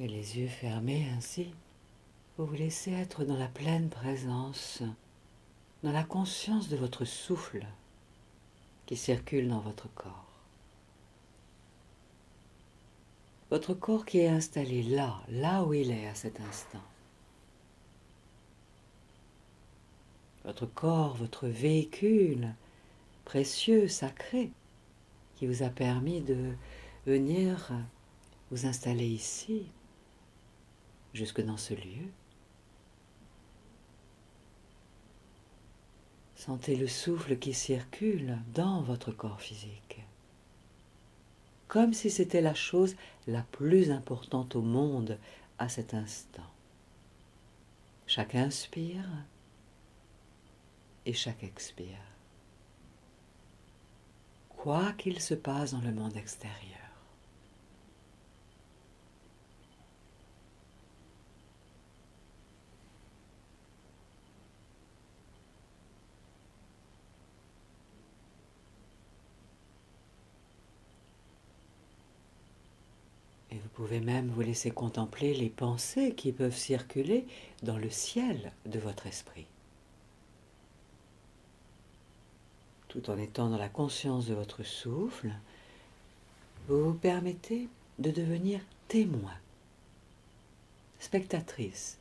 Et les yeux fermés ainsi, vous vous laissez être dans la pleine présence, dans la conscience de votre souffle qui circule dans votre corps. Votre corps qui est installé là où il est à cet instant. Votre corps, votre véhicule précieux, sacré, qui vous a permis de venir vous installer ici, jusque dans ce lieu. Sentez le souffle qui circule dans votre corps physique, comme si c'était la chose la plus importante au monde à cet instant. Chaque inspire et chaque expire. Quoi qu'il se passe dans le monde extérieur. Et vous pouvez même vous laisser contempler les pensées qui peuvent circuler dans le ciel de votre esprit. Tout en étant dans la conscience de votre souffle, vous vous permettez de devenir témoin, spectatrice,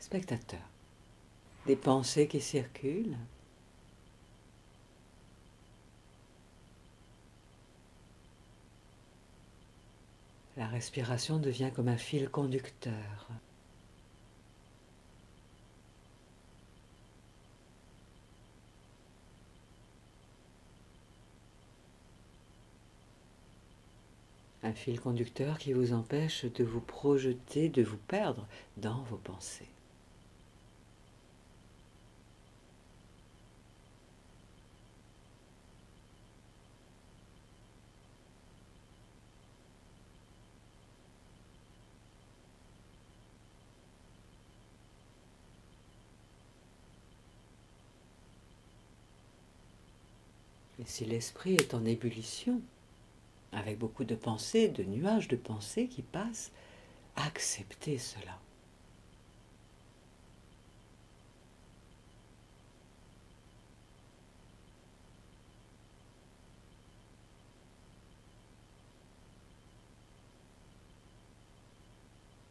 spectateur des pensées qui circulent. La respiration devient comme un fil conducteur. Un fil conducteur qui vous empêche de vous projeter, de vous perdre dans vos pensées. Et si l'esprit est en ébullition, avec beaucoup de pensées, de nuages de pensées qui passent, acceptez cela.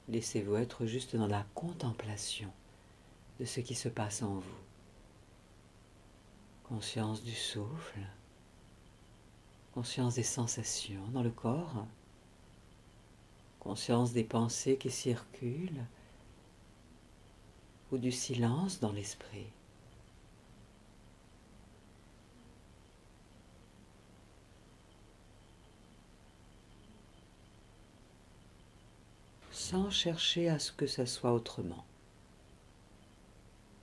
Laissez-vous être juste dans la contemplation de ce qui se passe en vous. Conscience du souffle, conscience des sensations dans le corps, conscience des pensées qui circulent ou du silence dans l'esprit. Sans chercher à ce que ça soit autrement.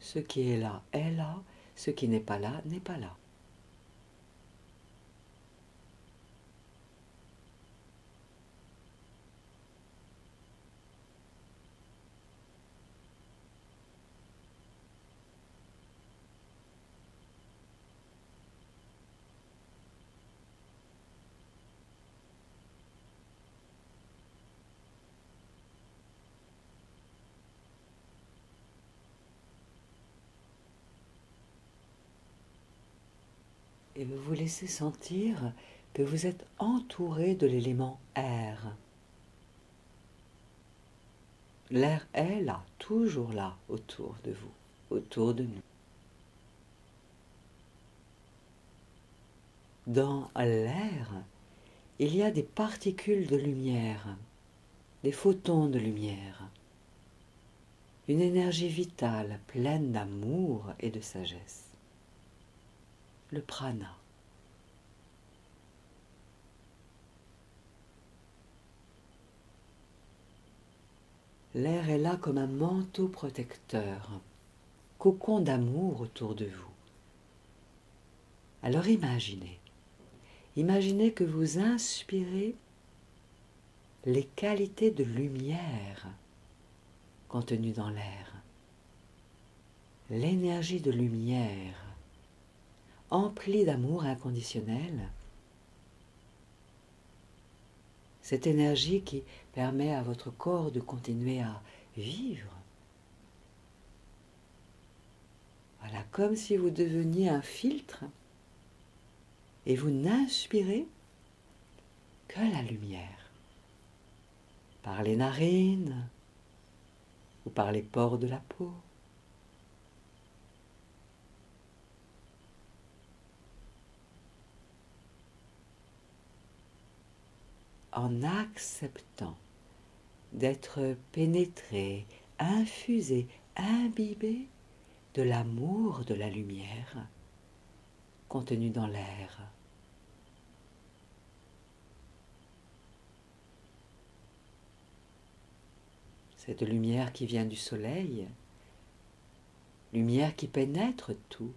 Ce qui est là, ce qui n'est pas là, n'est pas là. Et vous vous laissez sentir que vous êtes entouré de l'élément air. L'air est là, toujours là, autour de vous, autour de nous. Dans l'air, il y a des particules de lumière, des photons de lumière, une énergie vitale pleine d'amour et de sagesse. Le prana. L'air est là comme un manteau protecteur, cocon d'amour autour de vous. Alors imaginez que vous inspirez les qualités de lumière contenues dans l'air. L'énergie de lumière, emplie d'amour inconditionnel, cette énergie qui permet à votre corps de continuer à vivre. Voilà, comme si vous deveniez un filtre et vous n'inspirez que la lumière, par les narines ou par les pores de la peau. En acceptant d'être pénétré, infusé, imbibé de l'amour de la lumière contenu dans l'air. Cette lumière qui vient du soleil, lumière qui pénètre tout.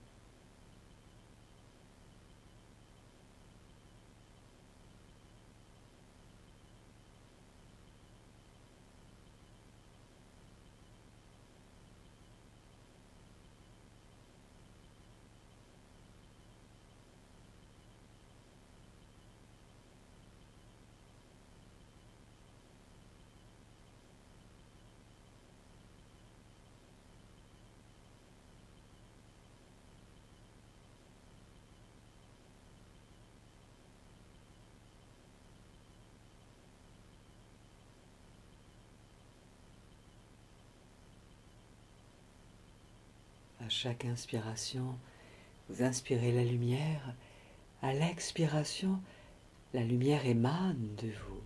À chaque inspiration, vous inspirez la lumière. À l'expiration, la lumière émane de vous.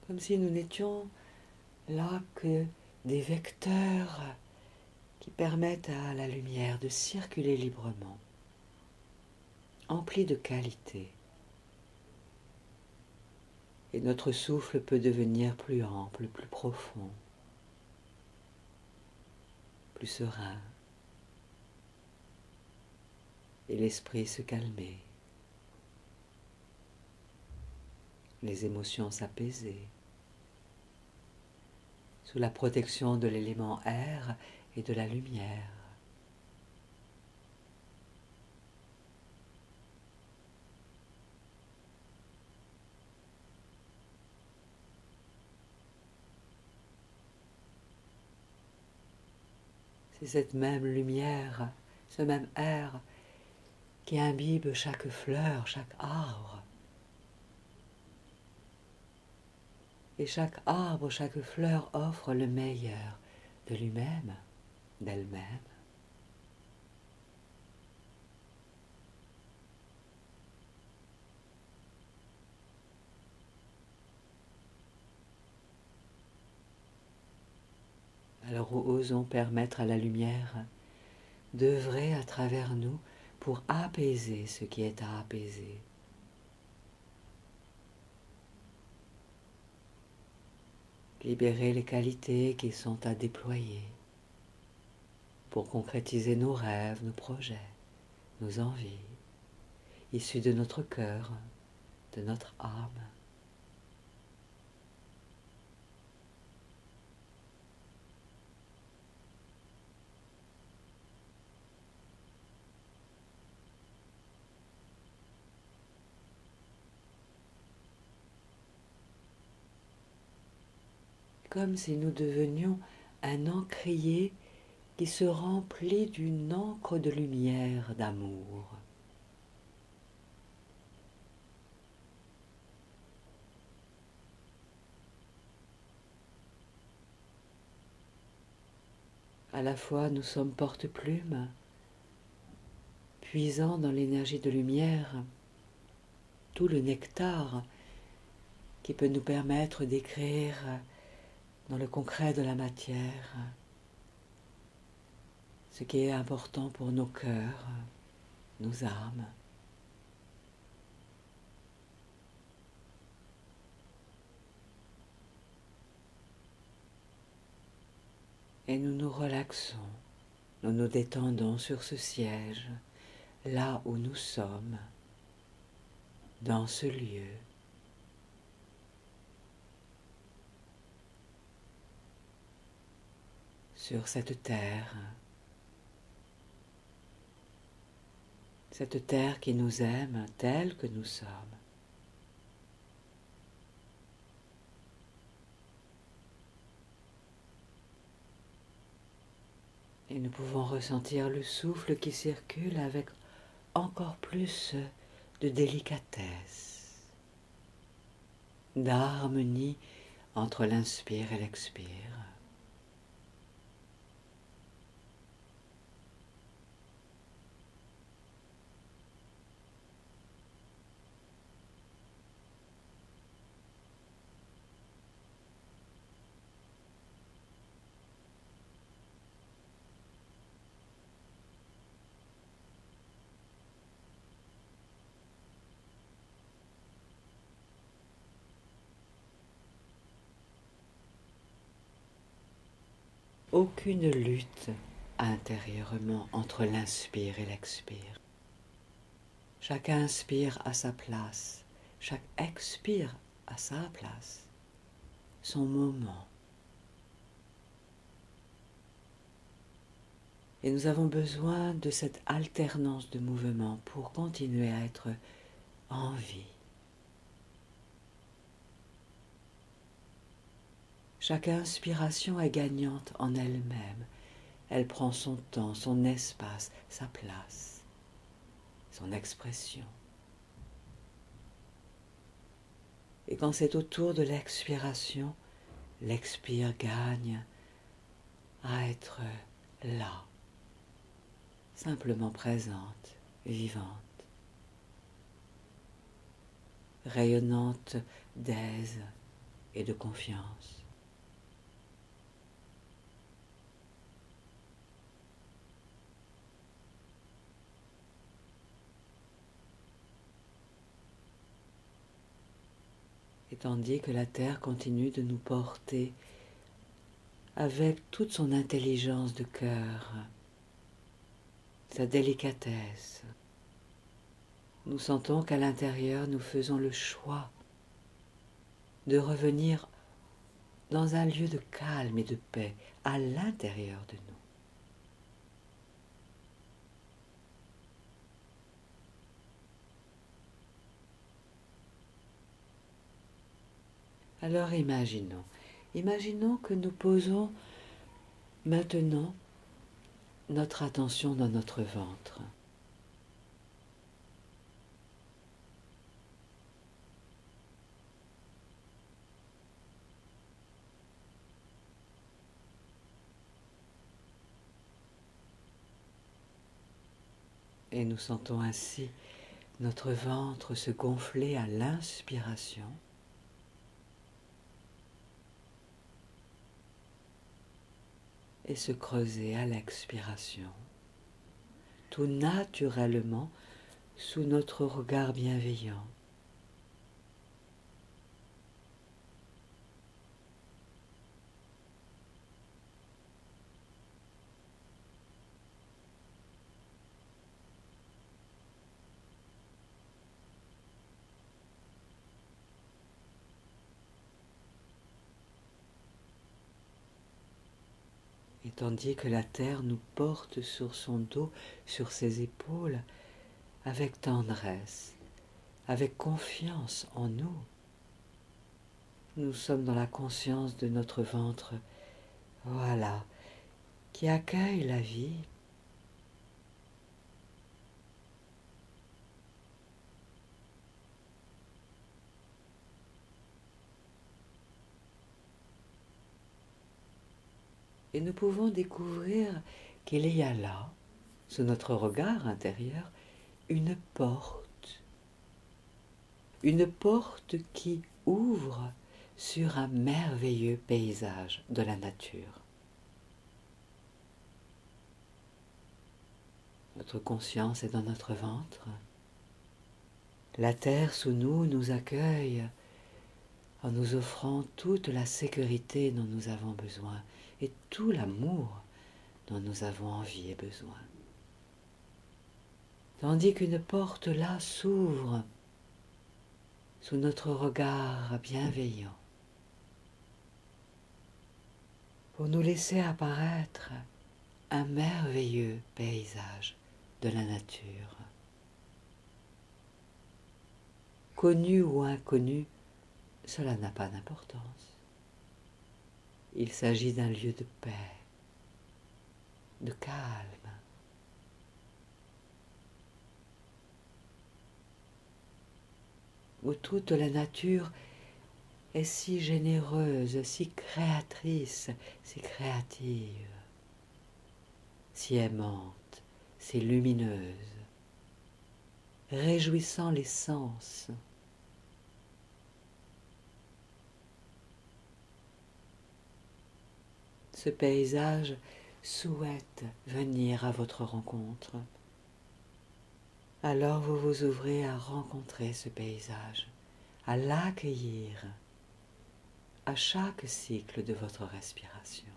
Comme si nous n'étions là que des vecteurs qui permettent à la lumière de circuler librement, emplie de qualité. Et notre souffle peut devenir plus ample, plus profond, plus serein. Et l'esprit se calmer, les émotions s'apaiser, sous la protection de l'élément air et de la lumière. C'est cette même lumière, ce même air qui imbibe chaque fleur, chaque arbre. Et chaque arbre, chaque fleur offre le meilleur de lui-même, d'elle-même. Alors osons permettre à la lumière d'œuvrer à travers nous pour apaiser ce qui est à apaiser. Libérer les qualités qui sont à déployer pour concrétiser nos rêves, nos projets, nos envies, issus de notre cœur, de notre âme. Comme si nous devenions un encrier qui se remplit d'une encre de lumière, d'amour. À la fois, nous sommes porte-plumes, puisant dans l'énergie de lumière tout le nectar qui peut nous permettre d'écrire dans le concret de la matière ce qui est important pour nos cœurs, nos âmes. Et nous nous relaxons, nous nous détendons sur ce siège, là où nous sommes, dans ce lieu. Sur cette terre, cette terre qui nous aime telle que nous sommes. Et nous pouvons ressentir le souffle qui circule avec encore plus de délicatesse, d'harmonie entre l'inspire et l'expire. Aucune lutte intérieurement entre l'inspire et l'expire. Chaque inspire à sa place, chaque expire à sa place, son moment. Et nous avons besoin de cette alternance de mouvements pour continuer à être en vie. Chaque inspiration est gagnante en elle-même. Elle prend son temps, son espace, sa place, son expression. Et quand c'est au tour de l'expiration, l'expire gagne à être là, simplement présente, vivante, rayonnante d'aise et de confiance. Et tandis que la terre continue de nous porter avec toute son intelligence de cœur, sa délicatesse, nous sentons qu'à l'intérieur nous faisons le choix de revenir dans un lieu de calme et de paix à l'intérieur de nous. Alors imaginons que nous posons maintenant notre attention dans notre ventre. Et nous sentons ainsi notre ventre se gonfler à l'inspiration et se creuser à l'expiration, tout naturellement sous notre regard bienveillant. Et tandis que la terre nous porte sur son dos, sur ses épaules, avec tendresse, avec confiance en nous, nous sommes dans la conscience de notre ventre, voilà, qui accueille la vie. Et nous pouvons découvrir qu'il y a là, sous notre regard intérieur, une porte qui ouvre sur un merveilleux paysage de la nature. Notre conscience est dans notre ventre. La terre sous nous nous accueille en nous offrant toute la sécurité dont nous avons besoin et tout l'amour dont nous avons envie et besoin. Tandis qu'une porte là s'ouvre sous notre regard bienveillant pour nous laisser apparaître un merveilleux paysage de la nature. connu ou inconnu, cela n'a pas d'importance. Il s'agit d'un lieu de paix, de calme. Où toute la nature est si généreuse, si créatrice, si créative, si aimante, si lumineuse, réjouissant les sens. Ce paysage souhaite venir à votre rencontre. Alors vous vous ouvrez à rencontrer ce paysage, à l'accueillir à chaque cycle de votre respiration.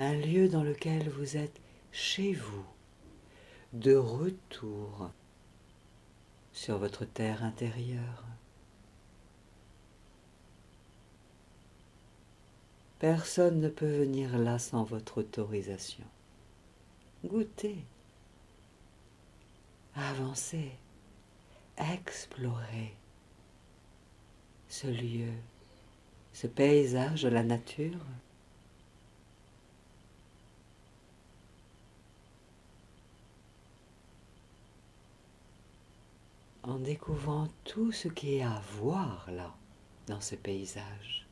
Un lieu dans lequel vous êtes chez vous, de retour sur votre terre intérieure. Personne ne peut venir là sans votre autorisation. Goûtez, avancez, explorez ce lieu, ce paysage de la nature. En découvrant tout ce qui est à voir là, dans ce paysage.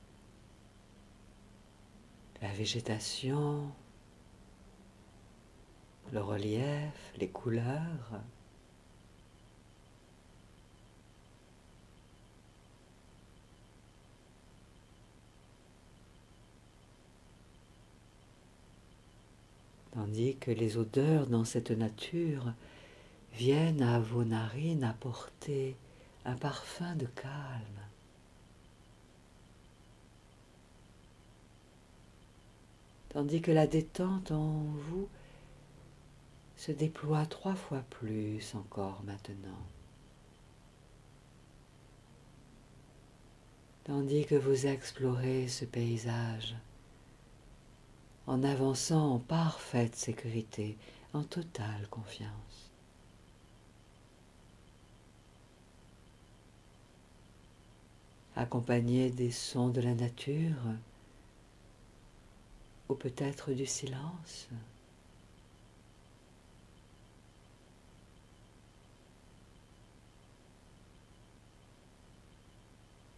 La végétation, le relief, les couleurs. Tandis que les odeurs dans cette nature viennent à vos narines apporter un parfum de calme. Tandis que la détente en vous se déploie 3 fois plus encore maintenant. Tandis que vous explorez ce paysage en avançant en parfaite sécurité, en totale confiance. Accompagné des sons de la nature, ou peut-être du silence.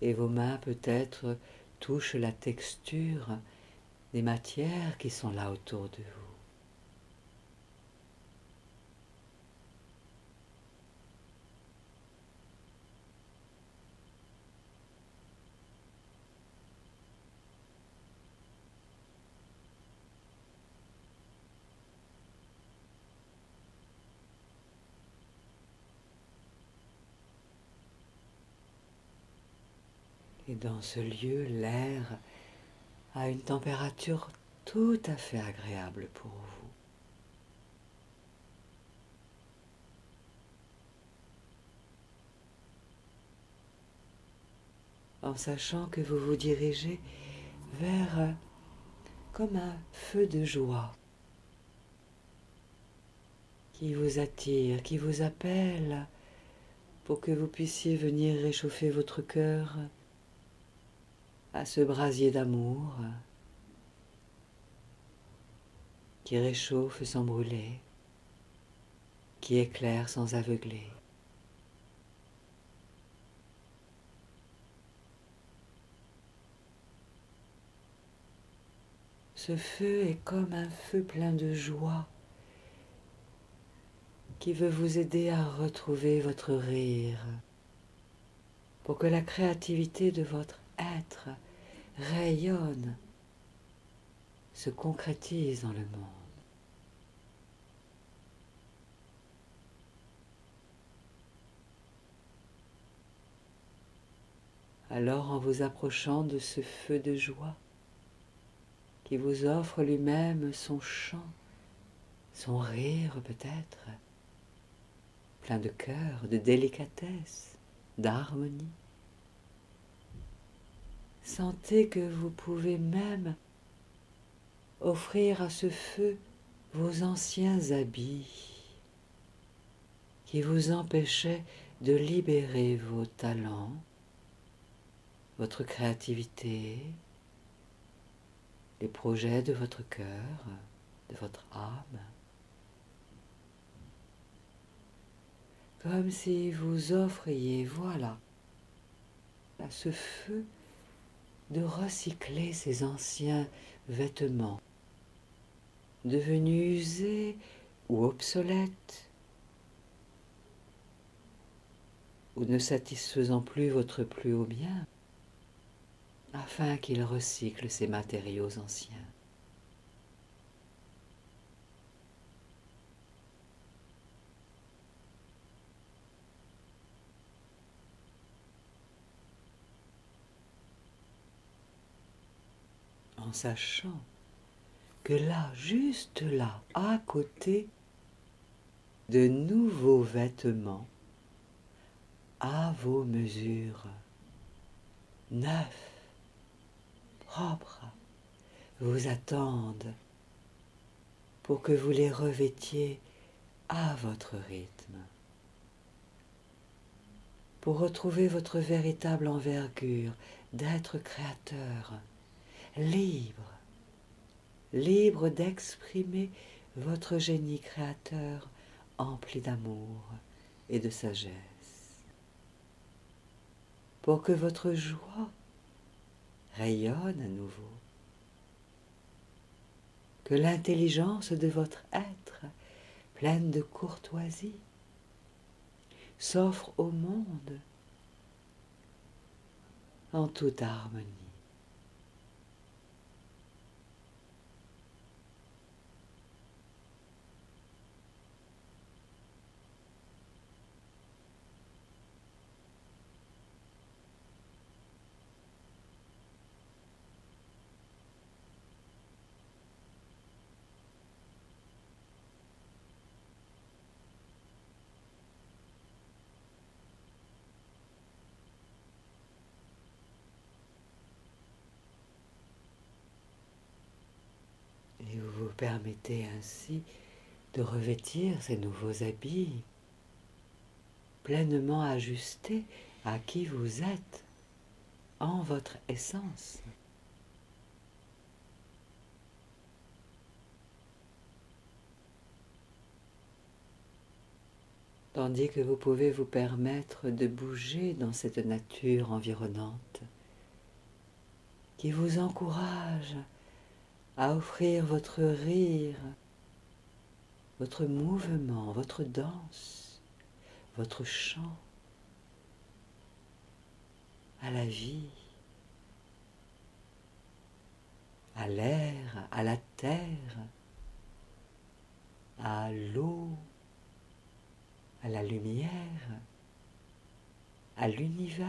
Et vos mains peut-être touchent la texture des matières qui sont là autour de vous. Et dans ce lieu, l'air a une température tout à fait agréable pour vous. En sachant que vous vous dirigez vers comme un feu de joie qui vous attire, qui vous appelle pour que vous puissiez venir réchauffer votre cœur à ce brasier d'amour qui réchauffe sans brûler, qui éclaire sans aveugler. Ce feu est comme un feu plein de joie qui veut vous aider à retrouver votre rire pour que la créativité de votre être rayonne, se concrétise dans le monde. Alors en vous approchant de ce feu de joie qui vous offre lui-même son chant, son rire peut-être, plein de cœur, de délicatesse, d'harmonie. Sentez que vous pouvez même offrir à ce feu vos anciens habits qui vous empêchaient de libérer vos talents, votre créativité, les projets de votre cœur, de votre âme, comme si vous offriez, voilà, à ce feu de recycler ces anciens vêtements, devenus usés ou obsolètes, ou ne satisfaisant plus votre plus haut bien, afin qu'ils recyclent ces matériaux anciens. En sachant que là, juste là, à côté, de nouveaux vêtements à vos mesures, neufs, propres, vous attendent pour que vous les revêtiez à votre rythme, pour retrouver votre véritable envergure d'être créateur, libre, libre d'exprimer votre génie créateur empli d'amour et de sagesse, pour que votre joie rayonne à nouveau, que l'intelligence de votre être, pleine de courtoisie, s'offre au monde en toute harmonie. Et vous vous permettez ainsi de revêtir ces nouveaux habits pleinement ajustés à qui vous êtes en votre essence. Tandis que vous pouvez vous permettre de bouger dans cette nature environnante qui vous encourage à offrir votre rire, votre mouvement, votre danse, votre chant à la vie, à l'air, à la terre, à l'eau, à la lumière, à l'univers.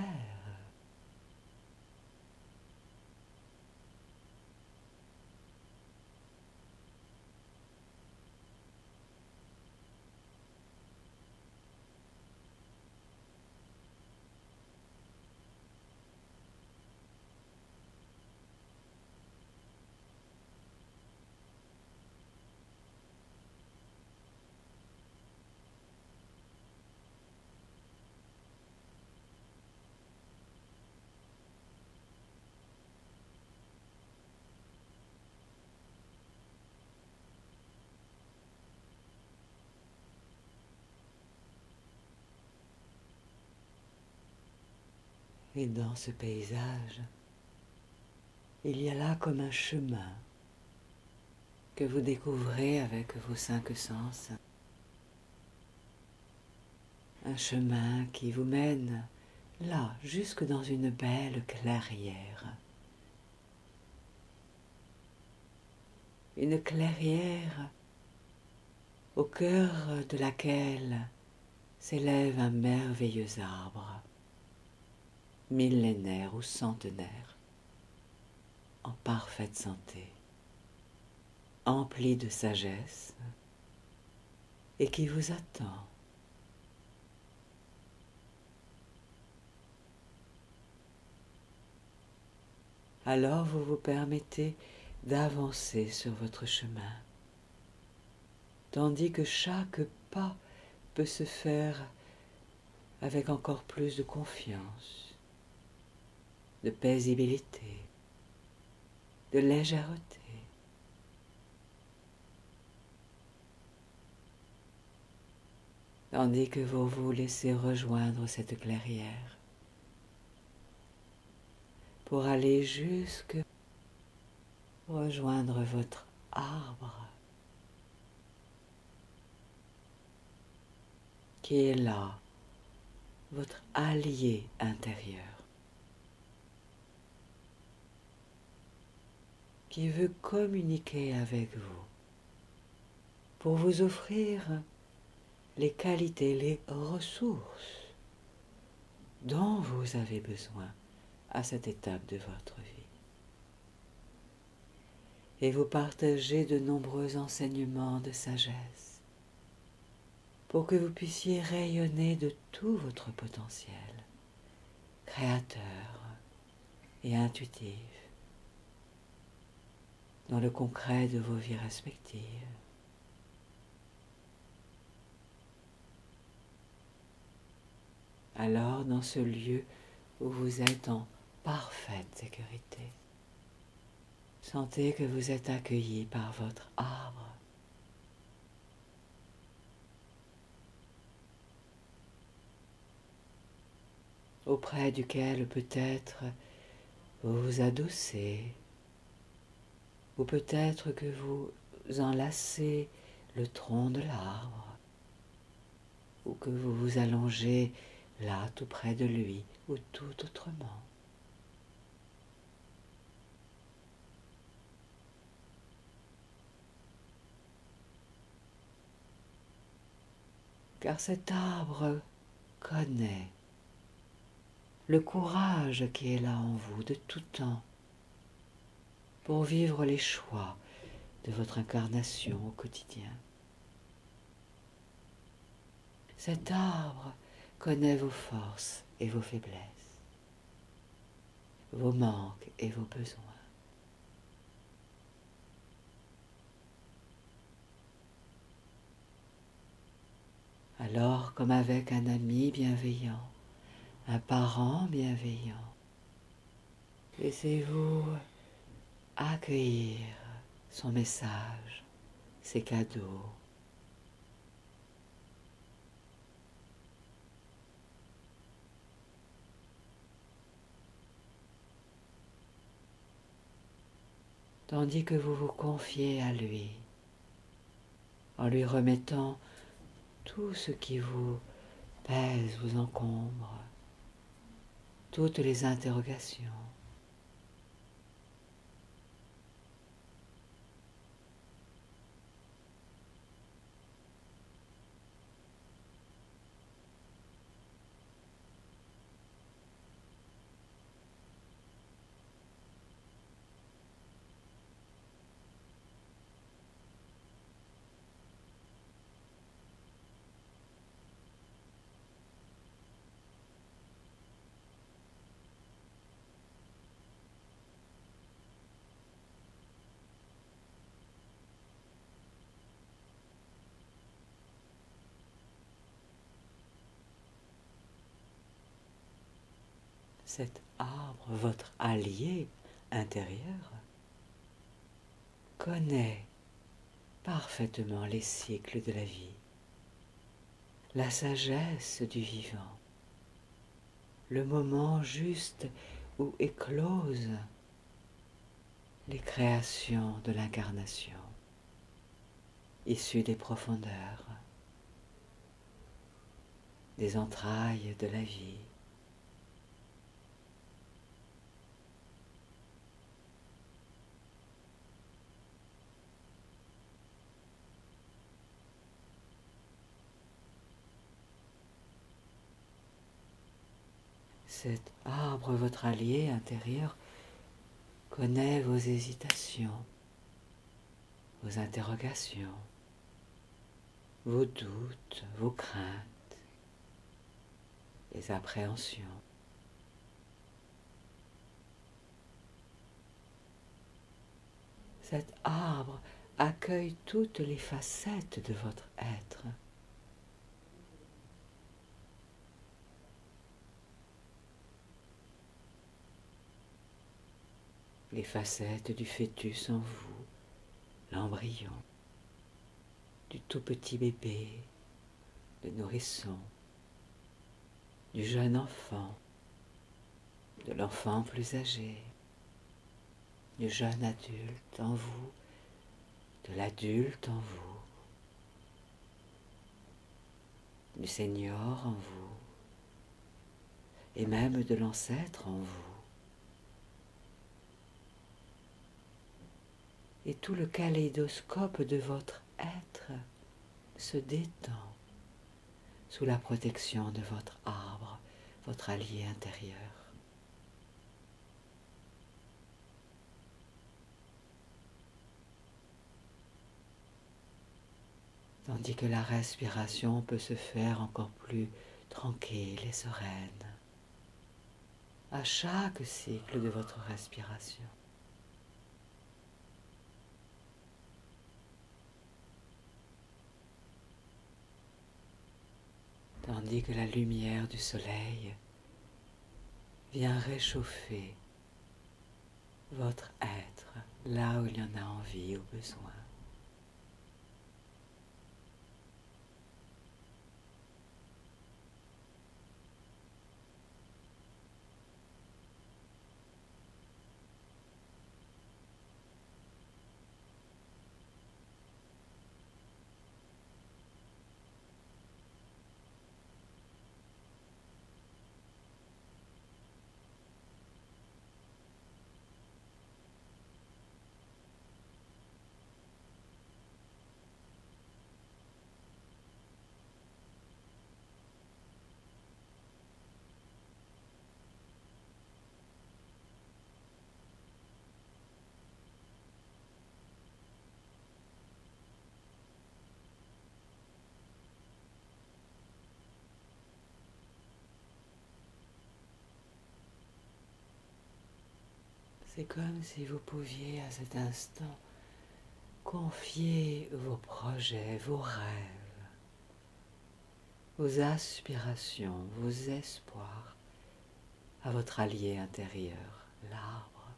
Et dans ce paysage, il y a là comme un chemin que vous découvrez avec vos 5 sens. Un chemin qui vous mène là, jusque dans une belle clairière. Une clairière au cœur de laquelle s'élève un merveilleux arbre, millénaire ou centenaire, en parfaite santé, empli de sagesse, et qui vous attend. Alors vous vous permettez d'avancer sur votre chemin, tandis que chaque pas peut se faire avec encore plus de confiance, de paisibilité, de légèreté. Tandis que vous vous laissez rejoindre cette clairière pour aller jusque rejoindre votre arbre qui est là, votre allié intérieur, qui veut communiquer avec vous pour vous offrir les qualités, les ressources dont vous avez besoin à cette étape de votre vie. Et vous partagez de nombreux enseignements de sagesse pour que vous puissiez rayonner de tout votre potentiel créateur et intuitif dans le concret de vos vies respectives. Alors, dans ce lieu où vous êtes en parfaite sécurité, sentez que vous êtes accueilli par votre arbre. Auprès duquel peut-être vous vous adossez, ou peut-être que vous enlacez le tronc de l'arbre, ou que vous vous allongez là tout près de lui, ou tout autrement. Car cet arbre connaît le courage qui est là en vous de tout temps pour vivre les choix de votre incarnation au quotidien. Cet arbre connaît vos forces et vos faiblesses, vos manques et vos besoins. Alors, comme avec un ami bienveillant, un parent bienveillant, laissez-vous accueillir son message, ses cadeaux. Tandis que vous vous confiez à lui, en lui remettant tout ce qui vous pèse, vous encombre, toutes les interrogations. Cet arbre, votre allié intérieur, connaît parfaitement les cycles de la vie, la sagesse du vivant, le moment juste où éclosent les créations de l'incarnation, issues des profondeurs, des entrailles de la vie. Cet arbre, votre allié intérieur, connaît vos hésitations, vos interrogations, vos doutes, vos craintes, les appréhensions. Cet arbre accueille toutes les facettes de votre être. Les facettes du fœtus en vous, l'embryon, du tout petit bébé, le nourrisson, du jeune enfant, de l'enfant plus âgé, du jeune adulte en vous, de l'adulte en vous, du senior en vous, et même de l'ancêtre en vous. Et tout le kaléidoscope de votre être se détend sous la protection de votre arbre, votre allié intérieur. Tandis que la respiration peut se faire encore plus tranquille et sereine à chaque cycle de votre respiration. Tandis que la lumière du soleil vient réchauffer votre être là où il y en a envie ou besoin. C'est comme si vous pouviez à cet instant confier vos projets, vos rêves, vos aspirations, vos espoirs à votre allié intérieur, l'arbre,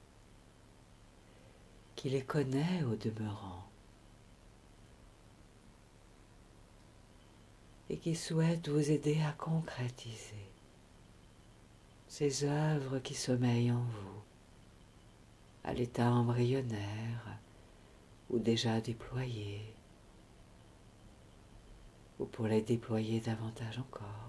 qui les connaît au demeurant et qui souhaite vous aider à concrétiser ces œuvres qui sommeillent en vous, à l'état embryonnaire ou déjà déployées, ou pour les déployer davantage encore.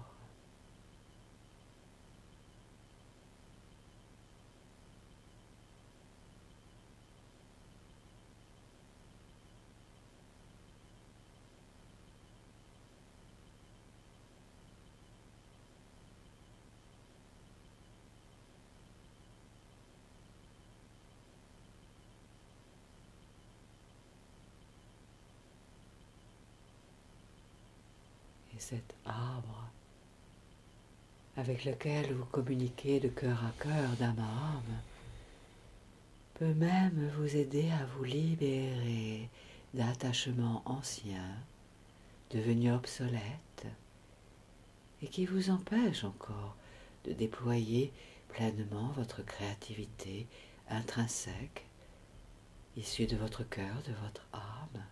Et cet arbre avec lequel vous communiquez de cœur à cœur, d'âme à âme, peut même vous aider à vous libérer d'attachements anciens, devenus obsolètes, et qui vous empêchent encore de déployer pleinement votre créativité intrinsèque, issue de votre cœur, de votre âme.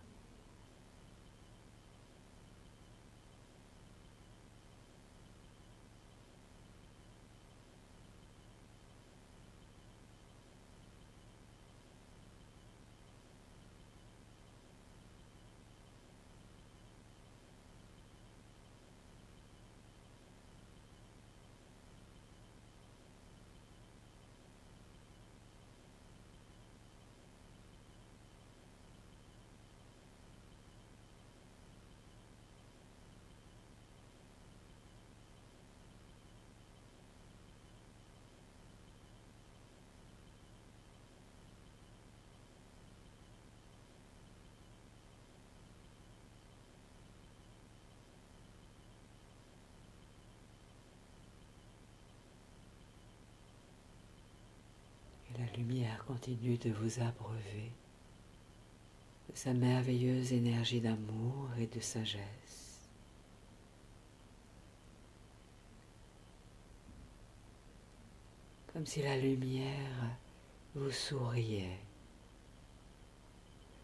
Et la lumière continue de vous abreuver de sa merveilleuse énergie d'amour et de sagesse. Comme si la lumière vous souriait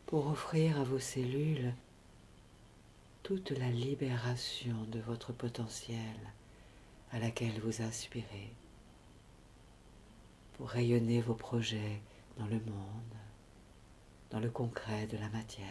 pour offrir à vos cellules toute la libération de votre potentiel à laquelle vous aspirez, pour rayonner vos projets dans le monde, dans le concret de la matière.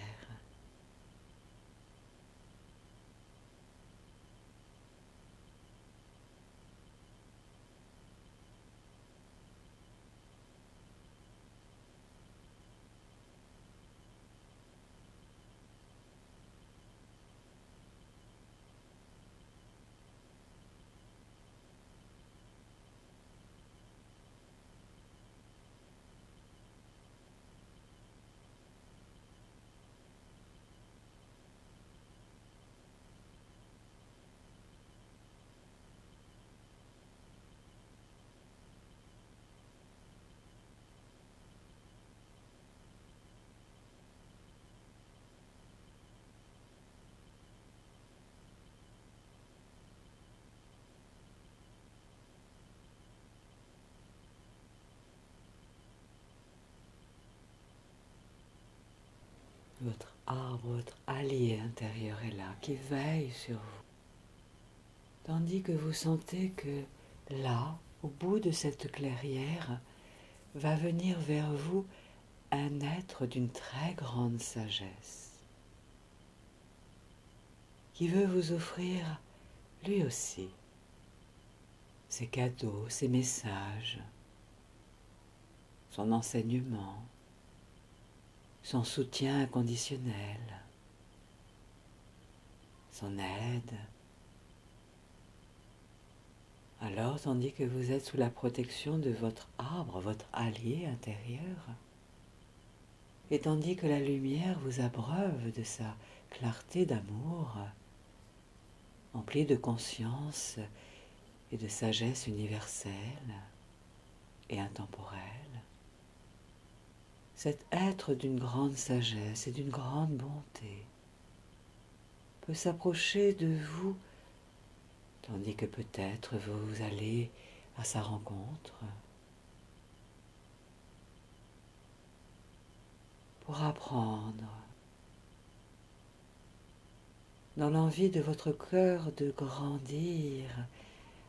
Votre arbre, votre allié intérieur est là, qui veille sur vous. Tandis que vous sentez que là, au bout de cette clairière, va venir vers vous un être d'une très grande sagesse, qui veut vous offrir, lui aussi, ses cadeaux, ses messages, son enseignement, son soutien inconditionnel, son aide. Alors, tandis que vous êtes sous la protection de votre arbre, votre allié intérieur, et tandis que la lumière vous abreuve de sa clarté d'amour, emplie de conscience et de sagesse universelle et intemporelle, cet être d'une grande sagesse et d'une grande bonté peut s'approcher de vous, tandis que peut-être vous allez à sa rencontre pour apprendre, dans l'envie de votre cœur de grandir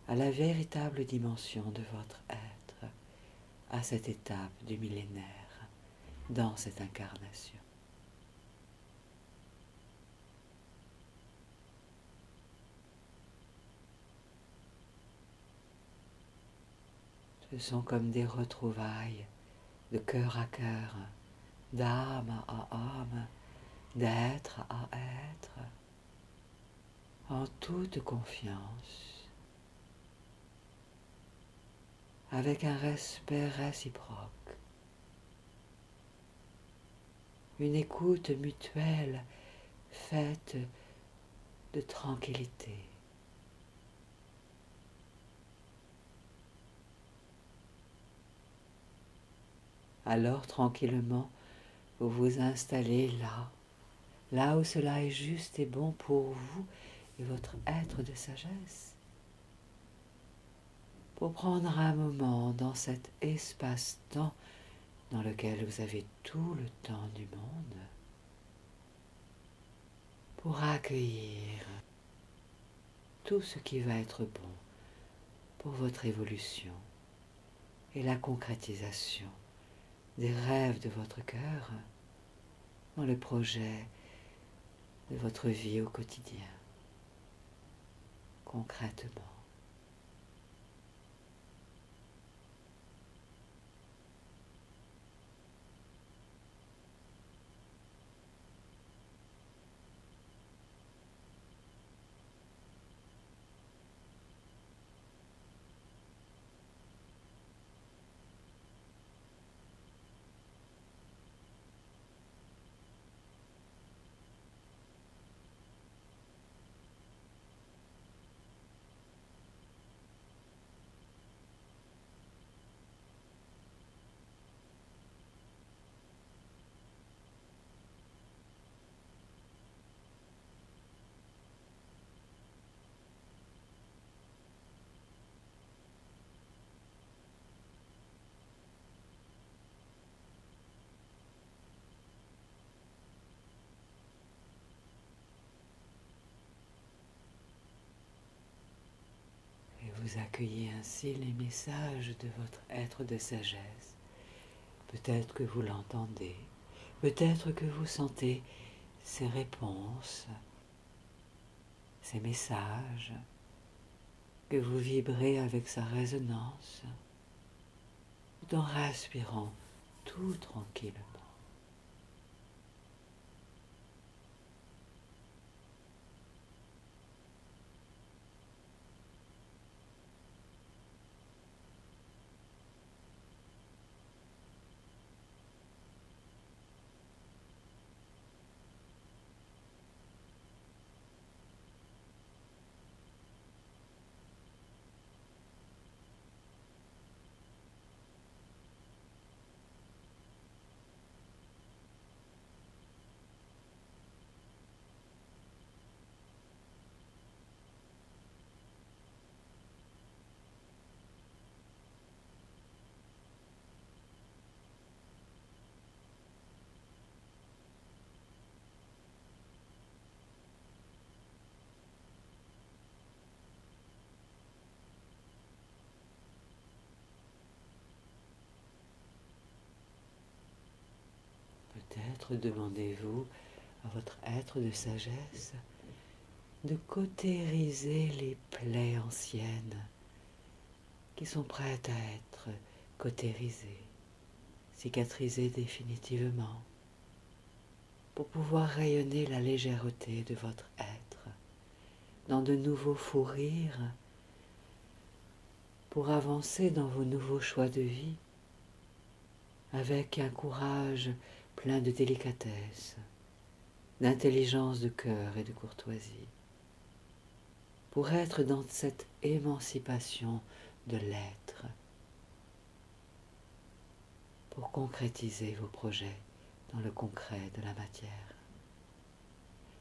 à la véritable dimension de votre être, à cette étape du millénaire, dans cette incarnation. Ce sont comme des retrouvailles de cœur à cœur, d'âme à âme, d'être à être, en toute confiance, avec un respect réciproque, une écoute mutuelle faite de tranquillité. Alors tranquillement, vous vous installez là, là où cela est juste et bon pour vous et votre être de sagesse, pour prendre un moment dans cet espace-temps dans lequel vous avez tout le temps du monde, pour accueillir tout ce qui va être bon pour votre évolution et la concrétisation des rêves de votre cœur dans le projet de votre vie au quotidien, concrètement. vous accueillez ainsi les messages de votre être de sagesse. Peut-être que vous l'entendez, peut-être que vous sentez ces réponses, ces messages, que vous vibrez avec sa résonance, tout en respirant tout tranquillement. Peut-être demandez-vous à votre être de sagesse de cautériser les plaies anciennes qui sont prêtes à être cautérisées, cicatrisées définitivement, pour pouvoir rayonner la légèreté de votre être dans de nouveaux fous rires, pour avancer dans vos nouveaux choix de vie avec un courage plein de délicatesse, d'intelligence de cœur et de courtoisie, pour être dans cette émancipation de l'être, pour concrétiser vos projets dans le concret de la matière,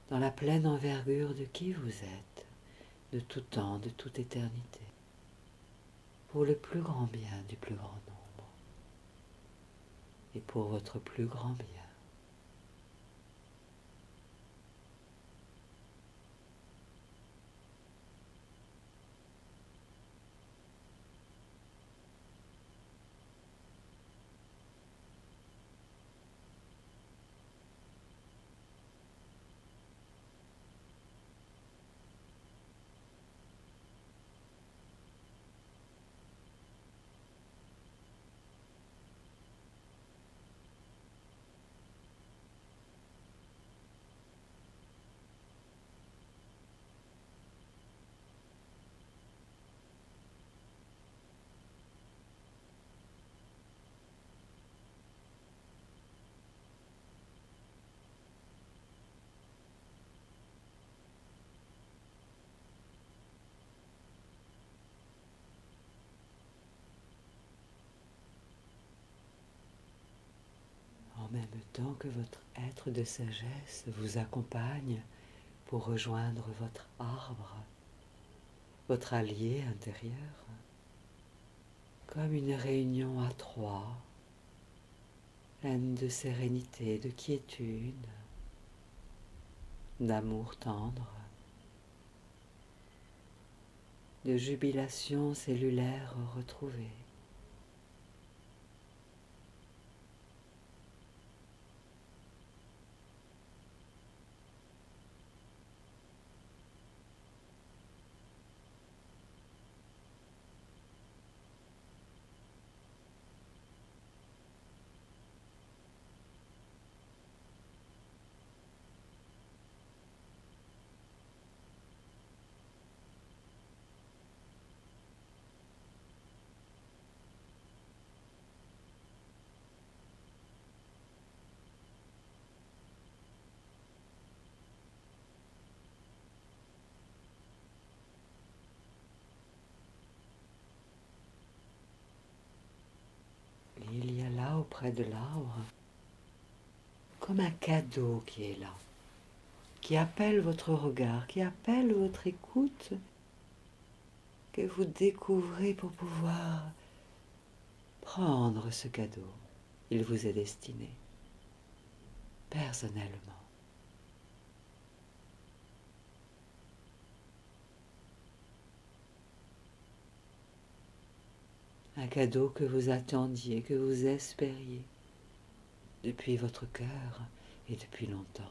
dans la pleine envergure de qui vous êtes, de tout temps, de toute éternité, pour le plus grand bien du plus grand nombre, et pour votre plus grand bien. En même temps que votre être de sagesse vous accompagne pour rejoindre votre arbre, votre allié intérieur, comme une réunion à trois, pleine de sérénité, de quiétude, d'amour tendre, de jubilation cellulaire retrouvée. Et il y a là auprès de l'arbre comme un cadeau qui est là, qui appelle votre regard, qui appelle votre écoute, que vous découvrez pour pouvoir prendre ce cadeau. Il vous est destiné, personnellement. un cadeau que vous attendiez, que vous espériez depuis votre cœur et depuis longtemps.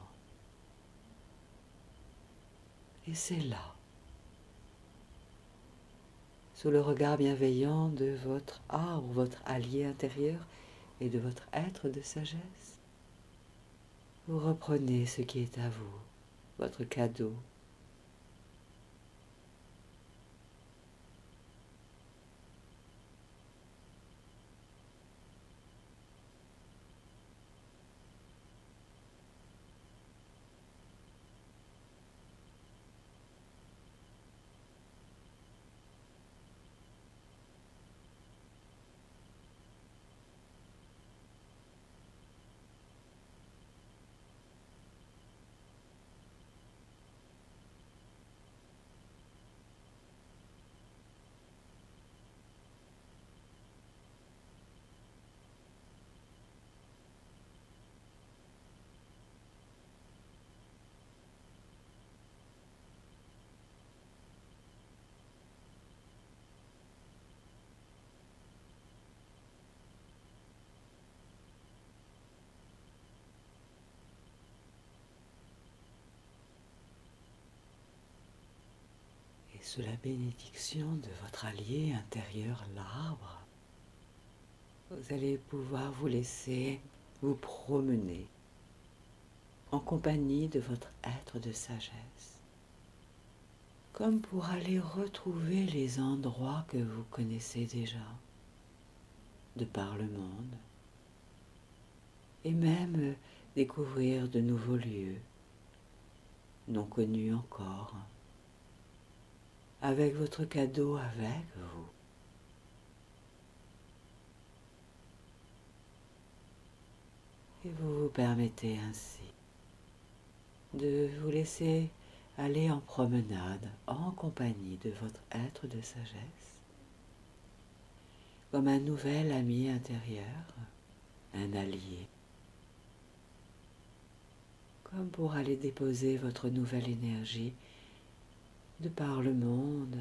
Et c'est là, sous le regard bienveillant de votre arbre, votre allié intérieur et de votre être de sagesse, vous reprenez ce qui est à vous, votre cadeau. Et sous la bénédiction de votre allié intérieur, l'arbre, vous allez pouvoir vous laisser vous promener en compagnie de votre être de sagesse, comme pour aller retrouver les endroits que vous connaissez déjà, de par le monde, et même découvrir de nouveaux lieux, non connus encore, avec votre cadeau avec vous. Et vous vous permettez ainsi de vous laisser aller en promenade en compagnie de votre être de sagesse, comme un nouvel ami intérieur, un allié, comme pour aller déposer votre nouvelle énergie de par le monde,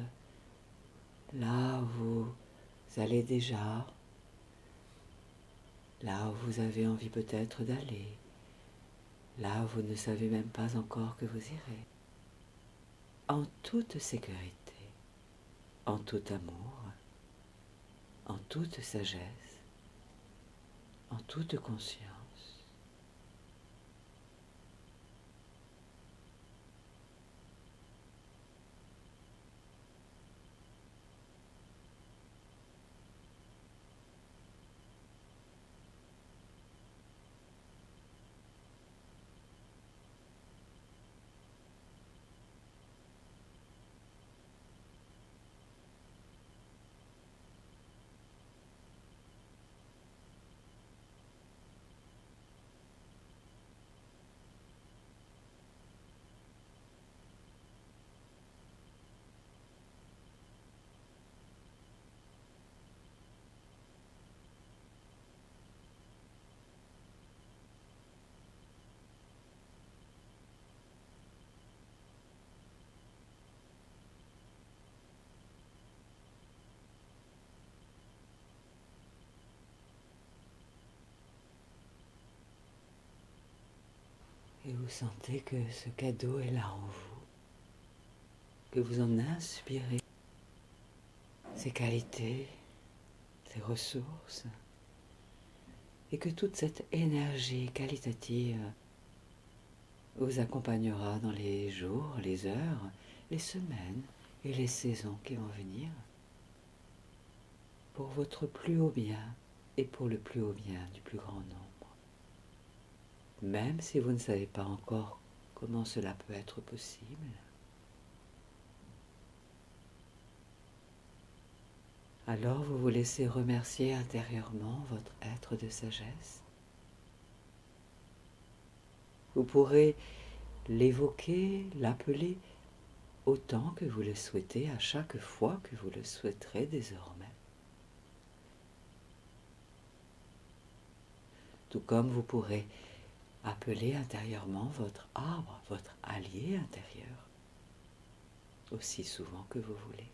là où vous allez déjà, là où vous avez envie peut-être d'aller, là où vous ne savez même pas encore que vous irez, en toute sécurité, en tout amour, en toute sagesse, en toute conscience. Et vous sentez que ce cadeau est là en vous, que vous en inspirez ses qualités, ses ressources, et que toute cette énergie qualitative vous accompagnera dans les jours, les heures, les semaines et les saisons qui vont venir, pour votre plus haut bien et pour le plus haut bien du plus grand nombre. Même si vous ne savez pas encore comment cela peut être possible, alors vous vous laissez remercier intérieurement votre être de sagesse. Vous pourrez l'évoquer, l'appeler autant que vous le souhaitez, à chaque fois que vous le souhaiterez désormais. Tout comme vous pourrez appeler intérieurement votre arbre, votre allié intérieur, aussi souvent que vous voulez.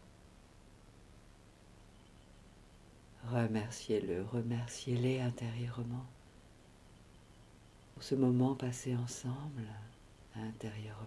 Remerciez-le, remerciez-les intérieurement pour ce moment passé ensemble intérieurement.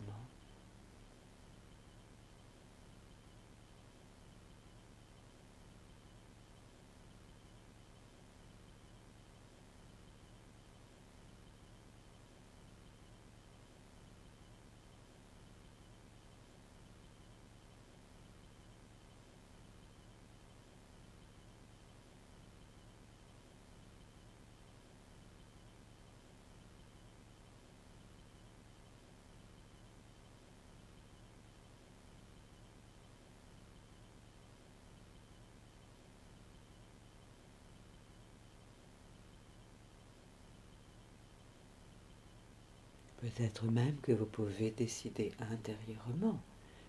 Peut-être même que vous pouvez décider intérieurement,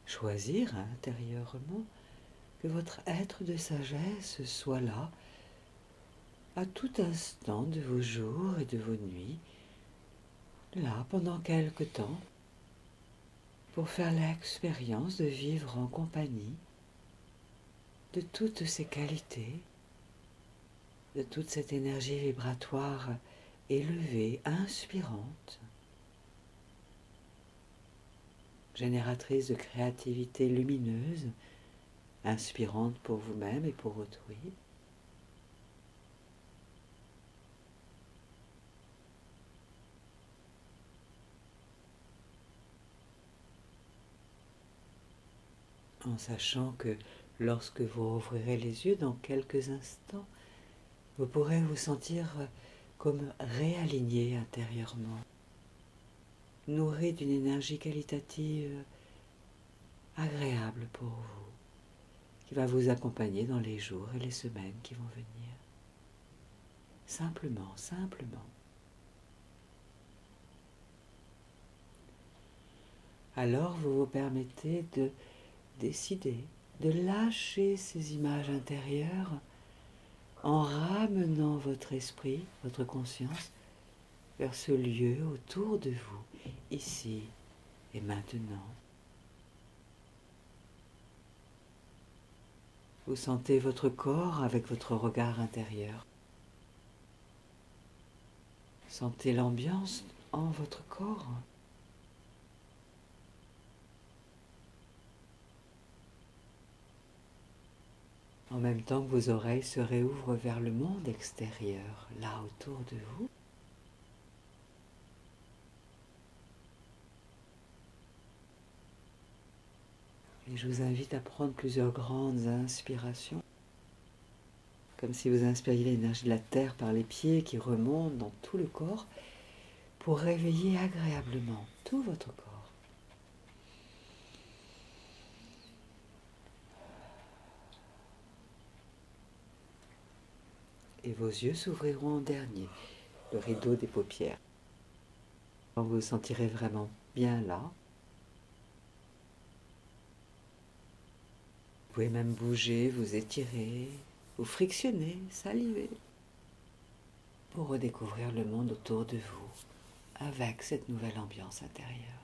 choisir intérieurement que votre être de sagesse soit là à tout instant de vos jours et de vos nuits, là pendant quelque temps, pour faire l'expérience de vivre en compagnie de toutes ces qualités, de toute cette énergie vibratoire élevée, inspirante, génératrice de créativité lumineuse, inspirante pour vous-même et pour autrui. En sachant que lorsque vous rouvrirez les yeux dans quelques instants, vous pourrez vous sentir comme réaligné intérieurement, nourri d'une énergie qualitative agréable pour vous, qui va vous accompagner dans les jours et les semaines qui vont venir. Simplement, simplement. Alors vous vous permettez de décider de lâcher ces images intérieures en ramenant votre esprit, votre conscience, vers ce lieu autour de vous, ici et maintenant. Vous sentez votre corps avec votre regard intérieur. Sentez l'ambiance en votre corps. En même temps que vos oreilles se réouvrent vers le monde extérieur, là autour de vous. Et je vous invite à prendre plusieurs grandes inspirations, comme si vous inspiriez l'énergie de la terre par les pieds qui remonte dans tout le corps, pour réveiller agréablement tout votre corps. Et vos yeux s'ouvriront en dernier, le rideau des paupières. Quand vous vous sentirez vraiment bien là, vous pouvez même bouger, vous étirer, vous frictionner, saliver, pour redécouvrir le monde autour de vous avec cette nouvelle ambiance intérieure.